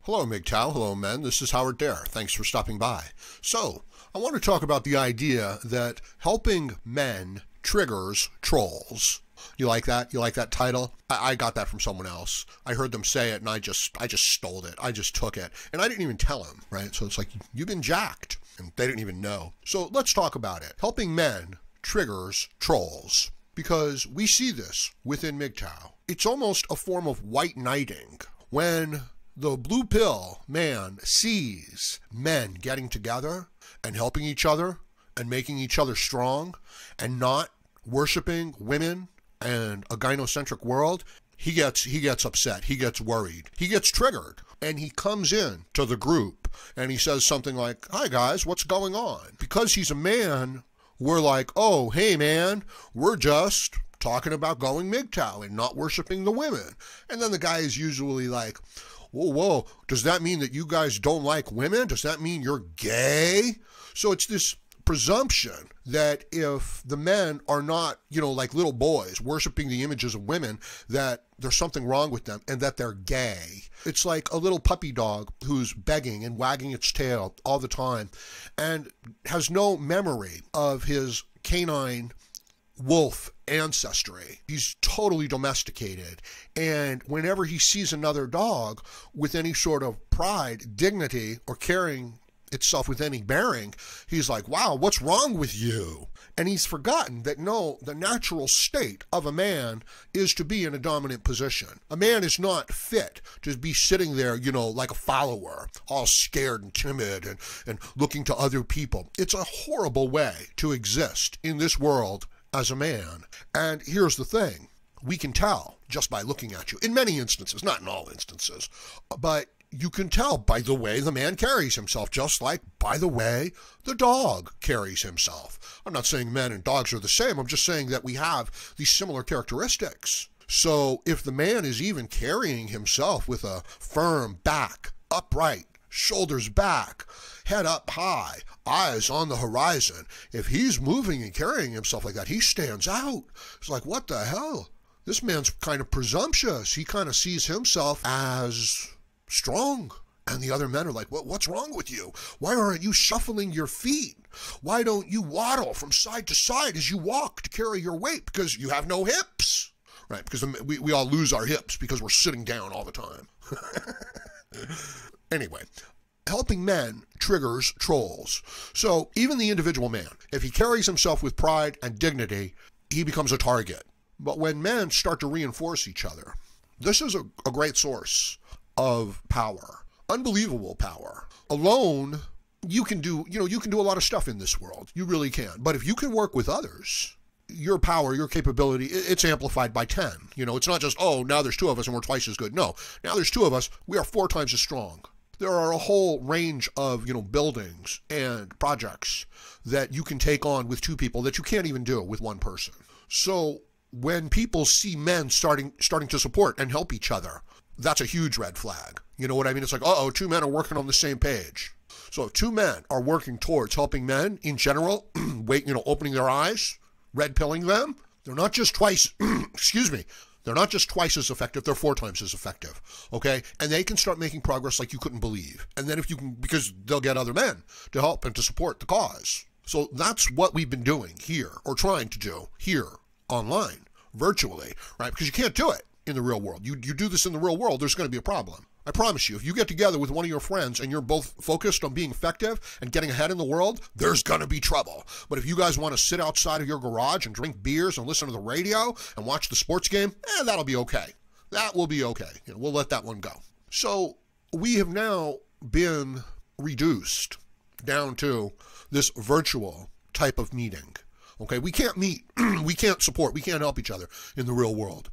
Hello, MGTOW. Hello, men. This is Howard Dare. Thanks for stopping by. So, I want to talk about the idea that helping men triggers trolls. You like that? You like that title? I got that from someone else. I heard them say it, and I just stole it. I just took it. And I didn't even tell him, right? So it's like, you've been jacked. And they didn't even know. So let's talk about it. Helping men triggers trolls. Because we see this within MGTOW. It's almost a form of white knighting. When the blue pill man sees men getting together and helping each other and making each other strong and not worshiping women and a gynocentric world, he gets upset, he gets worried, he gets triggered, and he comes in to the group and he says something like, "Hi guys, what's going on?" Because he's a man, we're like, "Oh, hey man, we're just talking about going MGTOW and not worshiping the women." And then the guy is usually like, whoa, does that mean that you guys don't like women? Does that mean you're gay? So it's this presumption that if the men are not, like little boys worshiping the images of women, that there's something wrong with them and that they're gay. It's like a little puppy dog who's begging and wagging its tail all the time and has no memory of his canine wolf ancestry. He's totally domesticated, and whenever he sees another dog with any sort of pride, dignity, or carrying itself with any bearing, he's like, "Wow, what's wrong with you?" And he's forgotten that no, the natural state of a man is to be in a dominant position. A man is not fit to be sitting there, like a follower, all scared and timid and looking to other people. It's a horrible way to exist in this world as a man. And here's the thing, we can tell just by looking at you, in many instances, not in all instances, but you can tell by the way the man carries himself, just like by the way the dog carries himself. I'm not saying men and dogs are the same, I'm just saying that we have these similar characteristics. So if the man is even carrying himself with a firm back, upright, shoulders back, head up high, eyes on the horizon, if he's moving and carrying himself like that, he stands out. It's like, what the hell? This man's kind of presumptuous. He kind of sees himself as strong. And the other men are like, what's wrong with you? Why aren't you shuffling your feet? Why don't you waddle from side to side as you walk to carry your weight? Because you have no hips. Right, because we all lose our hips because we're sitting down all the time. Anyway, helping men triggers trolls. So even the individual man, if he carries himself with pride and dignity, he becomes a target. But when men start to reinforce each other, this is a great source of power, unbelievable power. Alone, you can do a lot of stuff in this world. You really can. But if you can work with others, your power, your capability, it's amplified by 10. It's not just, oh, now there's two of us and we're twice as good. No, now there's two of us, we are 4 times as strong. There are a whole range of, buildings and projects that you can take on with 2 people that you can't even do with 1 person. So when people see men starting to support and help each other, that's a huge red flag. You know what I mean? It's like, uh-oh, 2 men are working on the same page. So if 2 men are working towards helping men in general, opening their eyes, red pilling them, they're not just twice, they're not just twice as effective, they're 4 times as effective, okay? And they can start making progress like you couldn't believe. And then because they'll get other men to help and to support the cause. So that's what we've been doing here, or trying to do here, online, virtually, right? Because you can't do it in the real world. You do this in the real world, there's going to be a problem. I promise you, if you get together with one of your friends and you're both focused on being effective and getting ahead in the world, there's going to be trouble. But if you guys want to sit outside of your garage and drink beers and listen to the radio and watch the sports game, that'll be okay. That will be okay. We'll let that one go. So we have now been reduced down to this virtual type of meeting. Okay, we can't meet, we can't support, we can't help each other in the real world.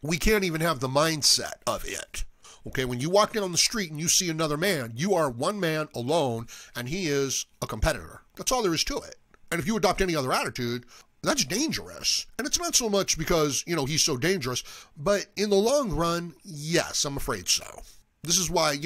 We can't even have the mindset of it. Okay, when you walk down the street and you see another man, you are one man alone, and he is a competitor. That's all there is to it. And if you adopt any other attitude, that's dangerous. And it's not so much because, he's so dangerous, but in the long run, yes, I'm afraid so. This is why,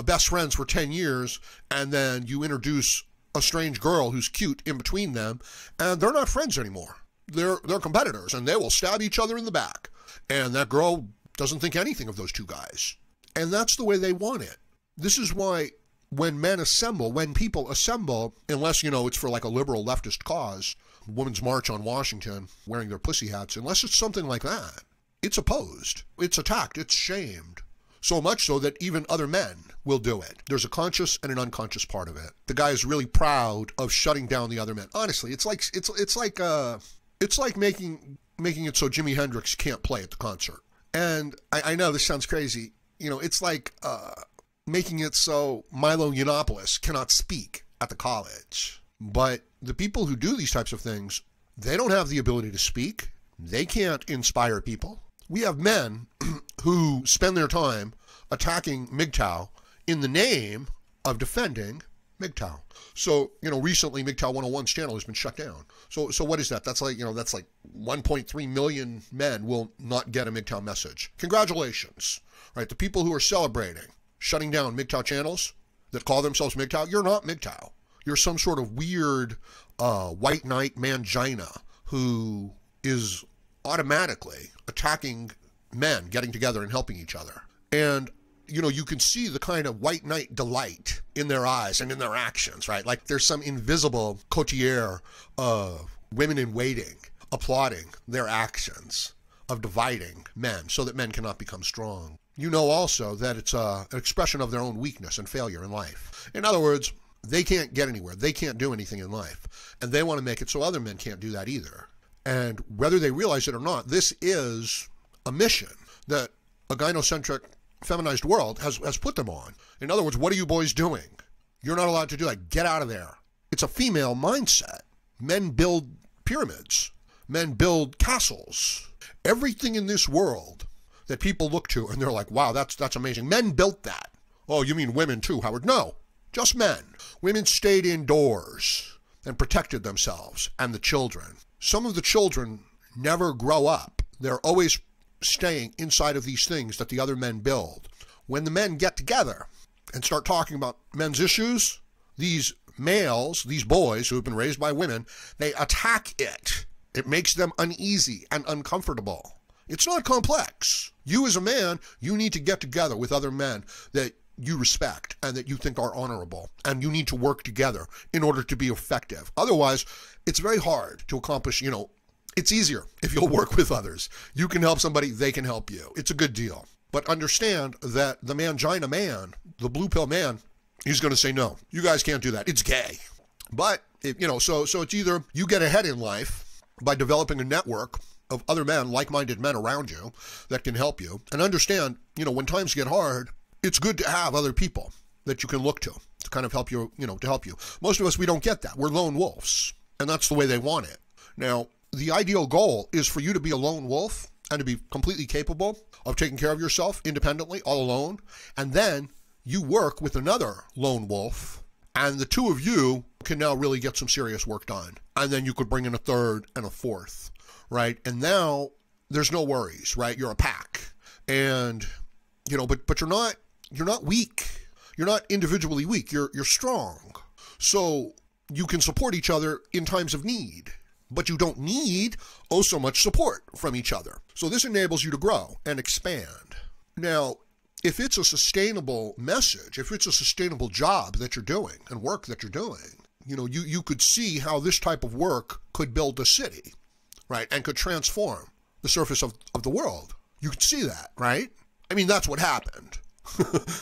best friends for 10 years, and then you introduce a strange girl who's cute in between them, and they're not friends anymore. They're competitors, and they will stab each other in the back. And that girl doesn't think anything of those 2 guys. And that's the way they want it. This is why when people assemble, unless, it's for like a liberal leftist cause, Women's March on Washington, wearing their pussy hats, unless it's something like that, it's opposed, it's attacked, it's shamed. So much so that even other men will do it. There's a conscious and an unconscious part of it. The guy is really proud of shutting down the other men. Honestly, it's like making it so Jimi Hendrix can't play at the concert. And I know this sounds crazy. It's like making it so Milo Yiannopoulos cannot speak at the college. But the people who do these types of things, they don't have the ability to speak. They can't inspire people. We have men who spend their time attacking MGTOW in the name of defending MGTOW. So, recently MGTOW 101's channel has been shut down. So what is that? That's like 1.3 million men will not get a MGTOW message. Congratulations, right? The people who are celebrating shutting down MGTOW channels that call themselves MGTOW, you're not MGTOW. You're some sort of weird white knight mangina who is automatically attacking men getting together and helping each other. And, you can see the kind of white knight delight in their eyes and in their actions, right? Like there's some invisible coterie of women in waiting applauding their actions of dividing men so that men cannot become strong. Also that it's an expression of their own weakness and failure in life. In other words, they can't get anywhere. They can't do anything in life. And they want to make it so other men can't do that either. And whether they realize it or not, this is a mission that a gynocentric, feminized world has put them on. In other words, what are you boys doing? You're not allowed to do that. Get out of there. It's a female mindset. Men build pyramids. Men build castles. Everything in this world that people look to and they're like, wow, that's amazing. Men built that. Oh, you mean women too, Howard? No, just men. Women stayed indoors and protected themselves and the children. Some of the children never grow up. They're always staying inside of these things that the other men build. When the men get together and start talking about men's issues, these males, these boys who have been raised by women, they attack it. It makes them uneasy and uncomfortable. It's not complex. You as a man, you need to get together with other men that you respect and that you think are honorable, and you need to work together in order to be effective. Otherwise, it's very hard to accomplish, it's easier if you'll work with others. You can help somebody, they can help you. It's a good deal. But understand that the mangina man, the blue pill man, he's going to say, no, you guys can't do that. It's gay. But, so it's either you get ahead in life by developing a network of other men, like-minded men around you that can help you. And understand, when times get hard, it's good to have other people that you can look to kind of help you, to help you. Most of us, we don't get that. We're lone wolves. And that's the way they want it. Now, the ideal goal is for you to be a lone wolf and to be completely capable of taking care of yourself independently, all alone. And then you work with another lone wolf, and the two of you can now really get some serious work done. And then you could bring in a third and a fourth, right? And now there's no worries, right? You're a pack. And, but you're not weak. You're not individually weak. You're strong. So you can support each other in times of need. But you don't need so much support from each other. So this enables you to grow and expand. Now, if it's a sustainable message, if it's a sustainable job that you're doing and work that you're doing, you could see how this type of work could build a city, right? And could transform the surface of the world. You could see that, right? I mean, that's what happened.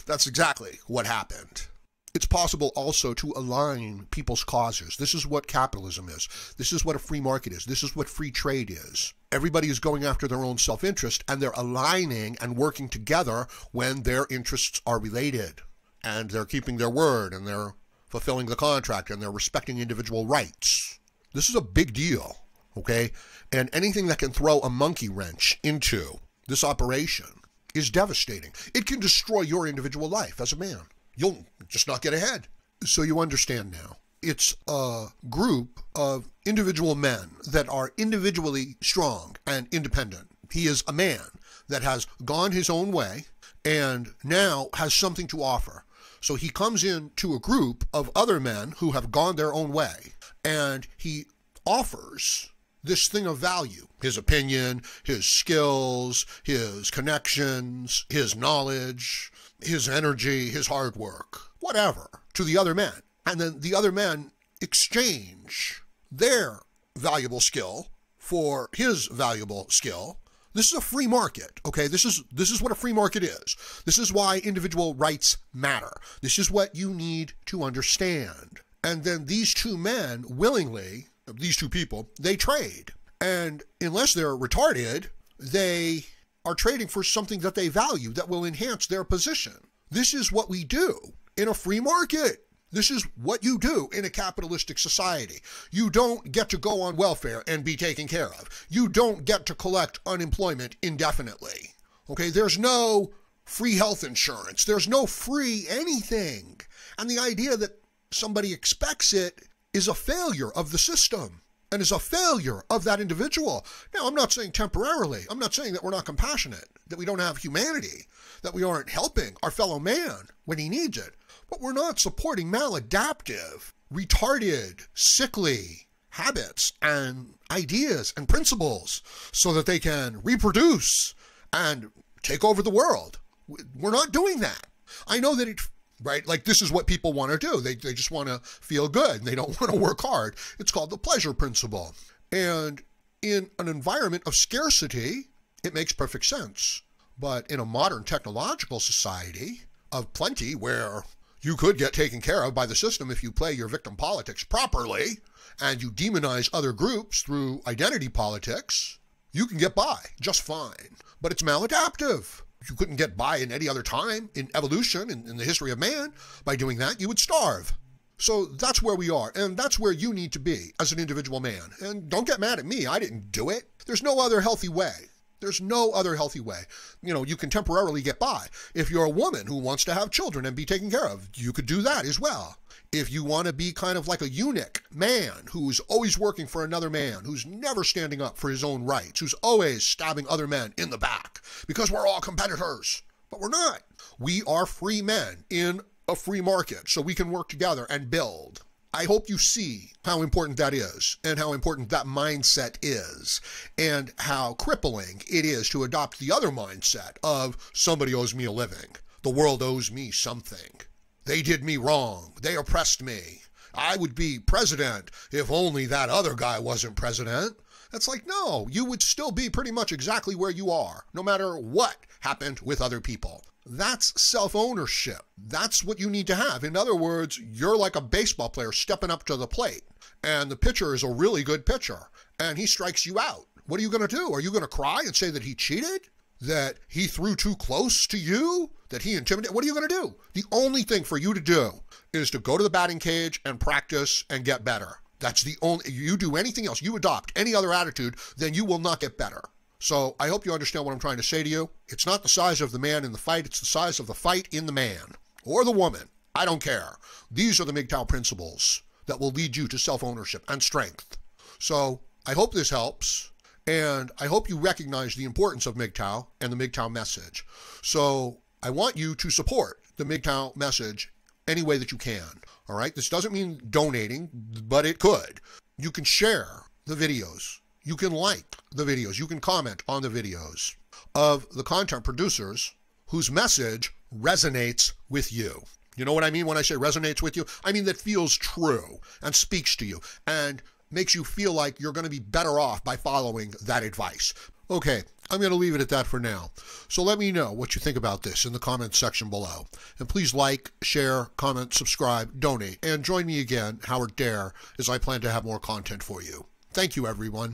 That's exactly what happened. It's possible also to align people's causes. This is what capitalism is. This is what a free market is. This is what free trade is. Everybody is going after their own self-interest, and they're aligning and working together when their interests are related. And they're keeping their word, and they're fulfilling the contract, and they're respecting individual rights. This is a big deal, okay? And anything that can throw a monkey wrench into this operation is devastating. It can destroy your individual life as a man. You'll just not get ahead. So you understand now. It's a group of individual men that are individually strong and independent. He is a man that has gone his own way and now has something to offer. So he comes into a group of other men who have gone their own way, and he offers this thing of value: his opinion, his skills, his connections, his knowledge, his energy, his hard work, whatever, to the other men. And then the other men exchange their valuable skill for his valuable skill. This is a free market, okay? This is what a free market is. This is why individual rights matter. This is what you need to understand. And then these two men willingly, these two people, they trade. And unless they're retarded, they are trading for something that they value that will enhance their position. This is what we do in a free market. This is what you do in a capitalistic society. You don't get to go on welfare and be taken care of. You don't get to collect unemployment indefinitely. Okay, there's no free health insurance. There's no free anything. And the idea that somebody expects it is a failure of the system and is a failure of that individual. Now, I'm not saying temporarily. I'm not saying that we're not compassionate, that we don't have humanity, that we aren't helping our fellow man when he needs it. But we're not supporting maladaptive, retarded, sickly habits and ideas and principles so that they can reproduce and take over the world. We're not doing that. I know that right? Like, this is what people want to do. They just want to feel good and they don't want to work hard. It's called the pleasure principle. And in an environment of scarcity, it makes perfect sense. But in a modern technological society of plenty where you could get taken care of by the system if you play your victim politics properly and you demonize other groups through identity politics, you can get by just fine. But it's maladaptive. You couldn't get by in any other time in evolution, in the history of man. By doing that, you would starve. So that's where we are, and that's where you need to be as an individual man. And don't get mad at me. I didn't do it. There's no other healthy way. There's no other healthy way. You know, you can temporarily get by. If you're a woman who wants to have children and be taken care of, you could do that as well. If you want to be kind of like a eunuch man who's always working for another man, who's never standing up for his own rights, who's always stabbing other men in the back, because we're all competitors. But we're not. We are free men in a free market, so we can work together and build. I hope you see how important that is and how important that mindset is and how crippling it is to adopt the other mindset of somebody owes me a living. The world owes me something. They did me wrong. They oppressed me. I would be president if only that other guy wasn't president. That's like, no, you would still be pretty much exactly where you are, no matter what happened with other people. That's self-ownership. That's what you need to have. In other words, you're like a baseball player stepping up to the plate, and the pitcher is a really good pitcher, and he strikes you out. What are you going to do? Are you going to cry and say that he cheated? That he threw too close to you? That he intimidated? What are you going to do? The only thing for you to do is to go to the batting cage and practice and get better. That's the only, you do anything else, you adopt any other attitude, then you will not get better. So I hope you understand what I'm trying to say to you. It's not the size of the man in the fight, it's the size of the fight in the man or the woman. I don't care. These are the MGTOW principles that will lead you to self-ownership and strength. So I hope this helps, and I hope you recognize the importance of MGTOW and the MGTOW message. So I want you to support the MGTOW message any way that you can. All right? This doesn't mean donating, but it could. You can share the videos. You can like the videos. You can comment on the videos of the content producers whose message resonates with you. You know what I mean when I say resonates with you? I mean that feels true and speaks to you and makes you feel like you're going to be better off by following that advice. Okay, I'm going to leave it at that for now. So let me know what you think about this in the comments section below. And please like, share, comment, subscribe, donate, and join me again, Howard Dare, as I plan to have more content for you. Thank you, everyone.